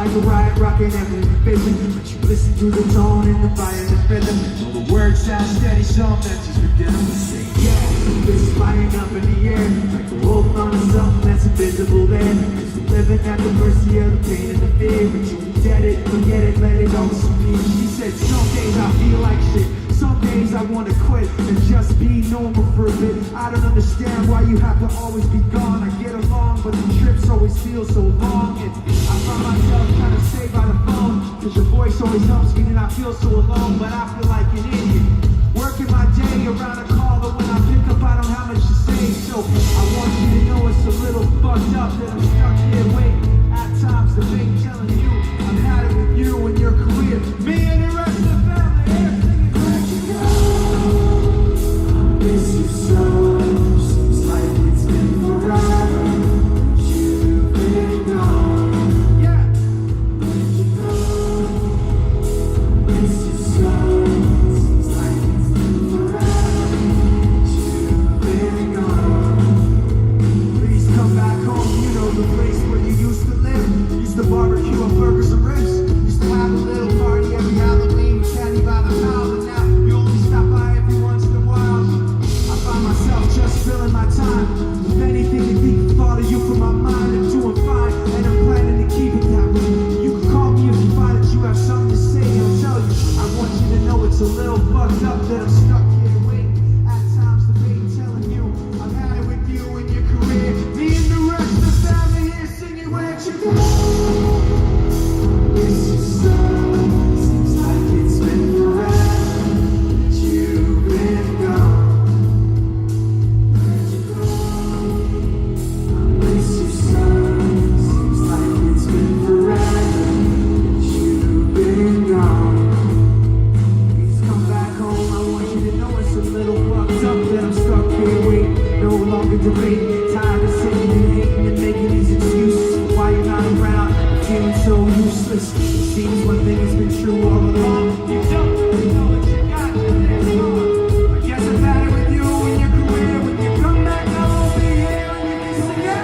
like a riot, rocking every rhythm. But you listen to the tone and the fire and the rhythm. All the words sound steady, some empties within them. Say yeah, this is flying up in the air, like we're holding on to something that's invisible there. Cause we're living at the mercy of the pain and the fear. But you get it, forget it, let it all disappear. She said, some days I feel like shit, some days I wanna quit and just be normal for a bit. I don't understand why you have to always be gone. I get along, but the trips always feel so long. And I find myself trying to stay by the phone, cause your voice always helps me and I feel so alone. But I feel like an idiot, working my day around a call, but when I pick up I don't have much to say. So I want you to know it's a little fucked up that I'm stuck here waiting. At times the pain telling you I've had it with you and your career. Me and the rest of the family here singing Where'd you go? I miss you so. Seems like it's been forever that you've been gone. Yeah. Where'd you go? I miss you so. Seems like it's been forever that you've been gone. Please come back home. You know the place where you used to live. Used to barbecue and burgers and ribs. Used to have a little party every Halloween with candy by the pound. But now you only stop by every once in a while. I find myself just filling my time with anything to keep the thought of you from my mind. I'm doing fine and I'm planning to keep it that way. You can call me if you find that you have something to say. I'll tell you, I want you to know it's a little fucked up that I'm stuck here waiting. At times the pain telling you I've had it with you and your career. Me and the rest of the family here singing Where'd you go? Miss you so. Seems like it's been forever that you've been gone. Where'd you go? I miss you so. Seems like it's been forever that you've been gone. Please come back home. I want you to know it's a little fucked up that I'm stuck here waiting. No longer debating. Tired of sitting and hating and making these excuses for why you're not around. Feeling so useless. It seems one thing has been true all along. You don't know what you got till it's gone. I guess I've had it with you and your career. When you come back, I'll be here and you can sing it.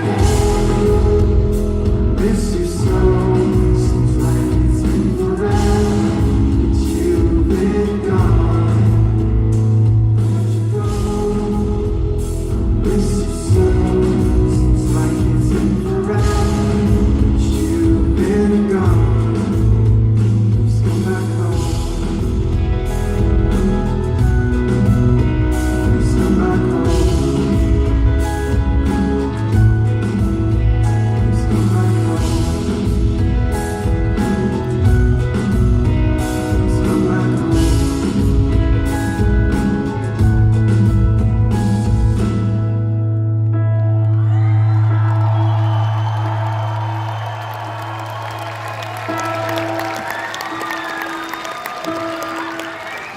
Miss you so. Seems like it's been forever that you've been gone. Where'd you go? Miss you so. Seems like it's been forever that you've been gone. Please come back home. Please come back home. Please come back home. Please come back home.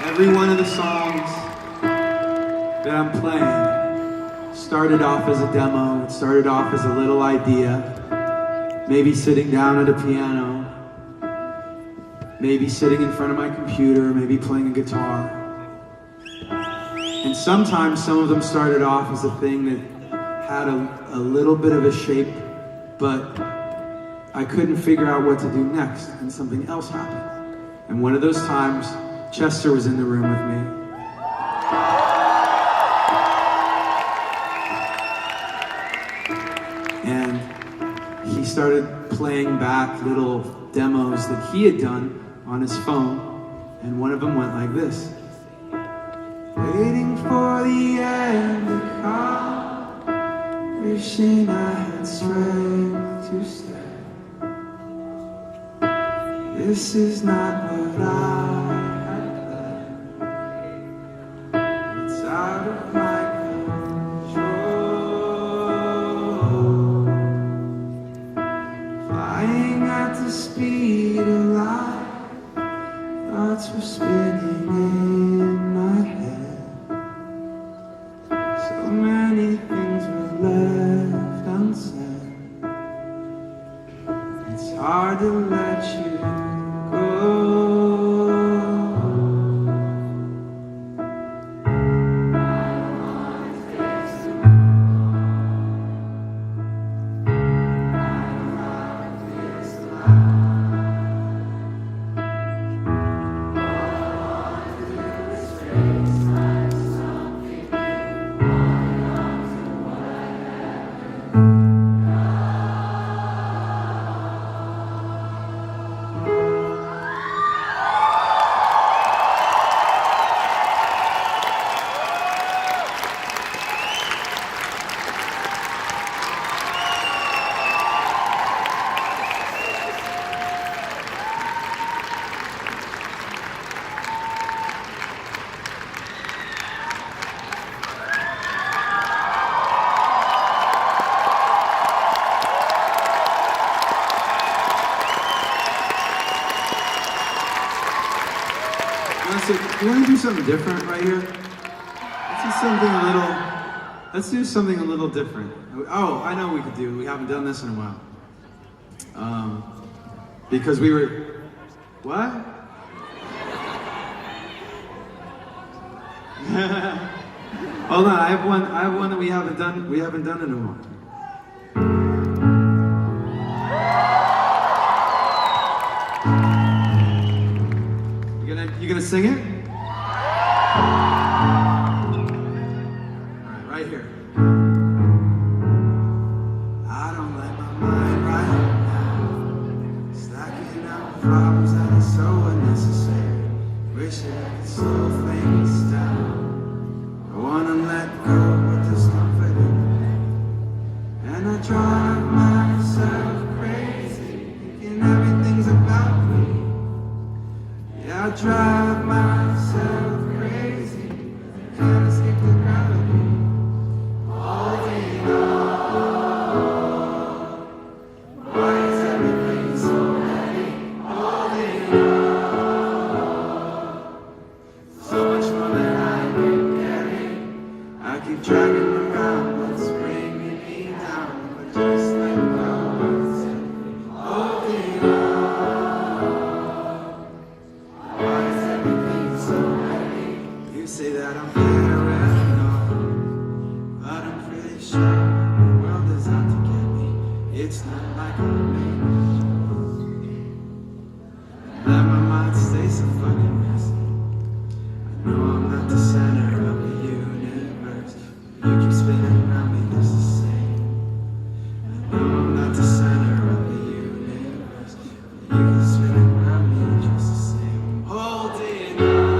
Every one of the songs that I'm playing started off as a demo. It started off as a little idea. Maybe sitting down at a piano. Maybe sitting in front of my computer. Maybe playing a guitar. And sometimes some of them started off as a thing that had a little bit of a shape, but I couldn't figure out what to do next, and something else happened. And one of those times, Chester was in the room with me. And he started playing back little demos that he had done on his phone, and one of them went like this. Waiting for the end to come, wishing I had strength to stay. This is not what I had planned. It's out of my control. Flying at the speed of light, thoughts were spinning in my head. So many things were left unsaid. It's hard to let you go. you want to do something different right here? Let's do something a little different. Oh, I know what we could do. We haven't done this in a while. Because we were, what? Hold on, I have one that we haven't done in a while. You gonna sing it? All right, right here. I don't let my mind right now, stacking up problems that are so unnecessary. Wish that I could slow things down. I wanna let go, but there's comfort in me. And I drive myself crazy, thinking everything's about me. Yeah, I drive myself crazy, can't escape the gravity. Holding on, why is everything so heavy? Holding on, so much more than I can carry. I keep dragging around what's bringing me down, but just let go. Holding on. Say that I'm paranoid, but I'm pretty sure the world is out to get me. It's not like I'm made. Let my mind stay so fucking messy. I know I'm not the center of the universe, but you keep spinning around me just the same. I know I'm not the center of the universe, but you keep spinning around me just the same. Holding on.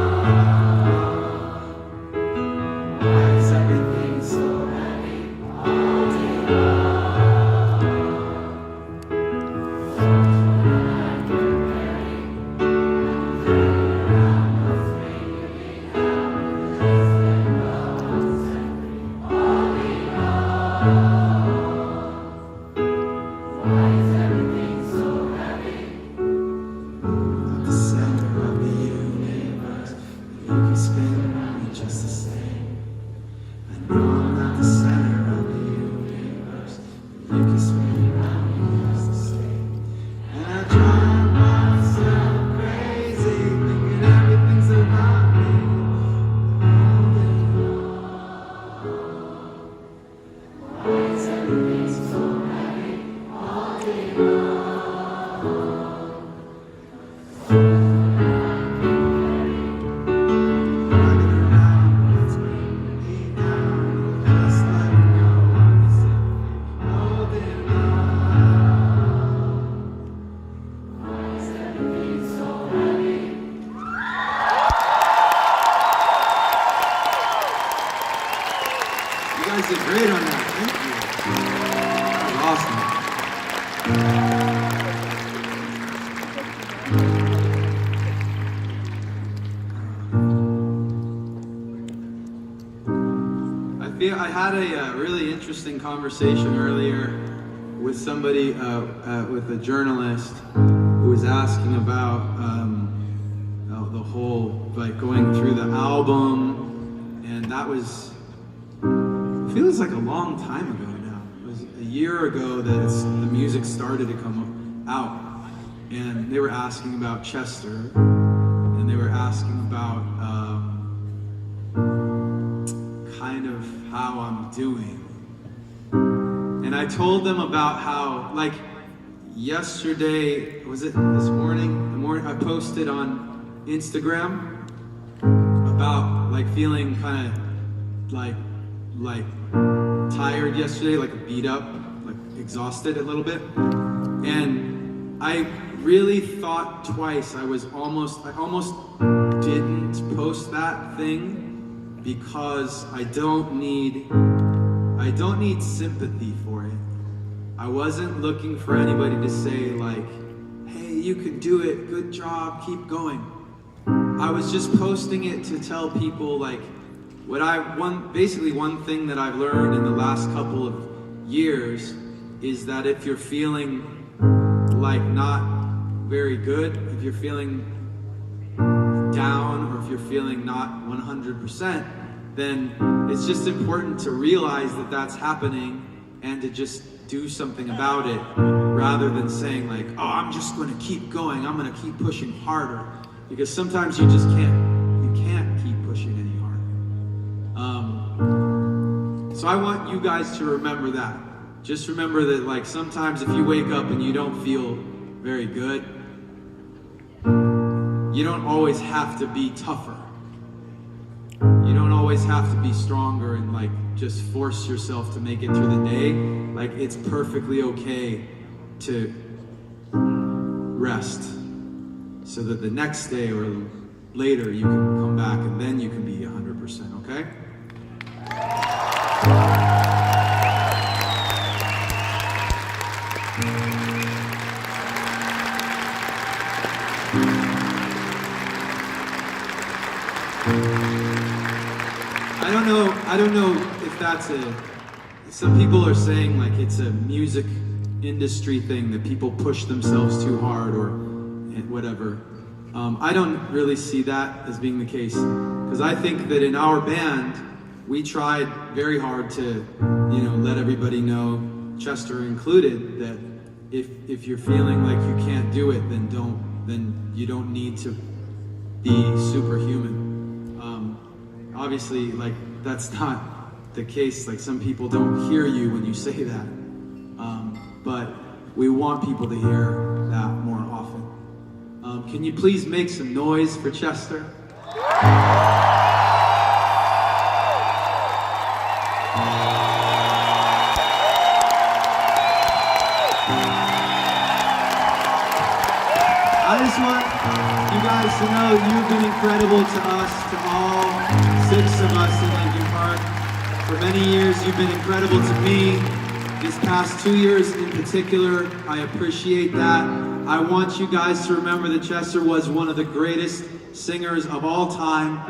Did great on that. Thank you. That was awesome. I had a really interesting conversation earlier with somebody, with a journalist who was asking about the whole, like, going through the album, and that was, feels like a long time ago now. It was a year ago that the music started to come out, and they were asking about Chester, and they were asking about kind of how I'm doing. And I told them about how, like, yesterday, was it this morning? I posted on Instagram about, like, feeling kind of like tired yesterday, like beat up, like exhausted a little bit. And I really thought twice. I almost didn't post that thing because I don't need sympathy for it. I wasn't looking for anybody to say, like, hey, you can do it, good job, keep going. I was just posting it to tell people, like, basically one thing that I've learned in the last couple of years is that if you're feeling like not very good, if you're feeling down or if you're feeling not 100%, then it's just important to realize that that's happening and to just do something about it rather than saying like, oh, I'm just going to keep going, I'm going to keep pushing harder, because sometimes you just can't keep pushing any harder. So I want you guys to remember that. Just remember that, like, sometimes if you wake up and you don't feel very good, you don't always have to be tougher. You don't always have to be stronger and like just force yourself to make it through the day. Like, it's perfectly okay to rest so that the next day or later you can come back and then you can be 100%, okay? I don't know if that's some people are saying like it's a music industry thing, that people push themselves too hard or whatever. I don't really see that as being the case, because I think that in our band, we tried very hard to, let everybody know, Chester included, that if you're feeling like you can't do it, then you don't need to be superhuman. Obviously, like, that's not the case. Like, some people don't hear you when you say that. But we want people to hear that more often. Can you please make some noise for Chester? I just want you guys to know you've been incredible to us, to all 6 of us in Linkin Park. For many years, you've been incredible to me. These past 2 years in particular, I appreciate that. I want you guys to remember that Chester was one of the greatest singers of all time.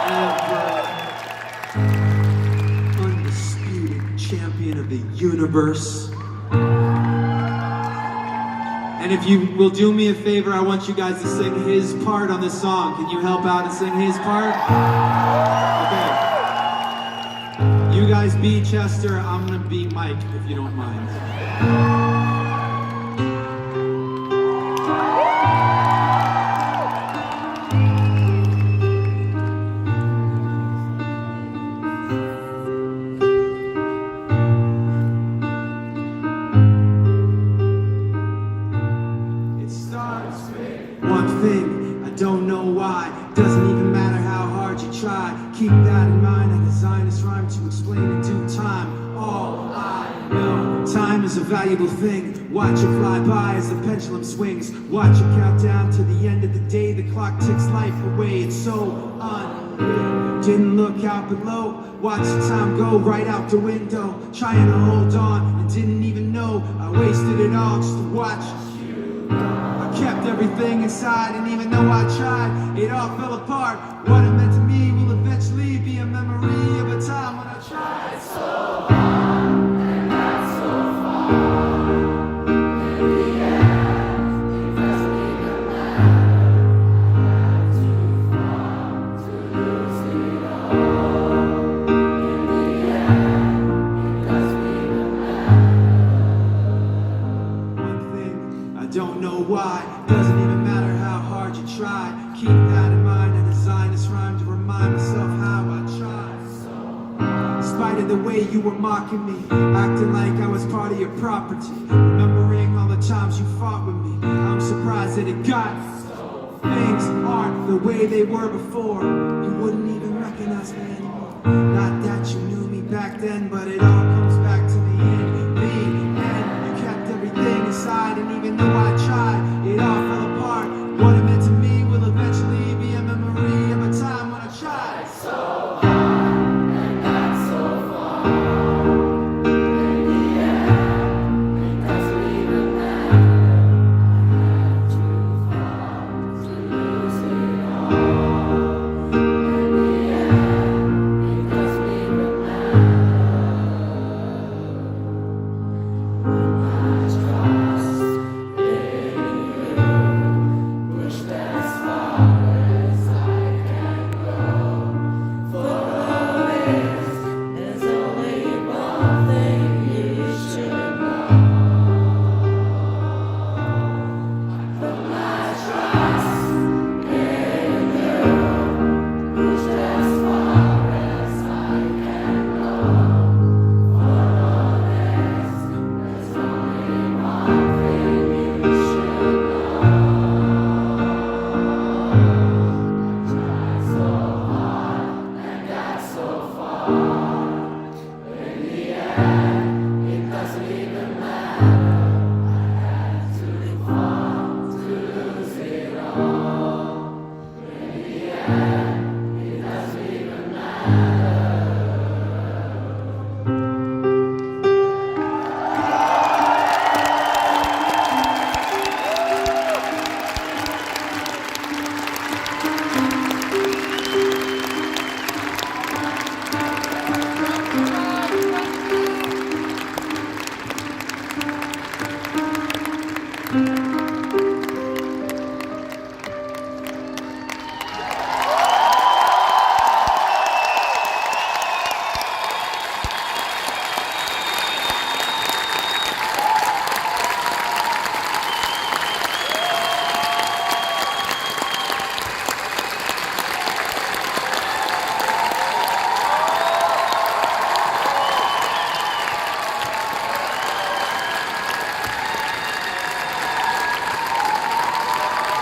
Ever. Undisputed champion of the universe. And if you will do me a favor, I want you guys to sing his part on this song. Can you help out and sing his part? Okay. You guys be Chester, I'm gonna be Mike, if you don't mind. Don't know why, doesn't even matter how hard you try. Keep that in mind, I designed this rhyme to explain in due time. All I know, time is a valuable thing. Watch it fly by as the pendulum swings. Watch it count down to the end of the day. The clock ticks life away, it's so unreal. Didn't look out below, watch the time go right out the window. Trying to hold on, and didn't even know I wasted it all just to watch. Kept everything inside, and even though I tried, it all fell apart. What it meant to me will eventually be a memory of a time when I tried so hard and got so far. In the end, it doesn't even matter. Had to fall to lose it all. In the end, it doesn't even matter. One thing, I don't know why. Doesn't even matter how hard you try. Keep that in mind. I designed this rhyme to remind myself how I tried. In spite of the way you were mocking me, acting like I was part of your property, remembering all the times you fought with me, I'm surprised that it got so. Things aren't the way they were before. You wouldn't even recognize me anymore. Not that you knew me back then, but it all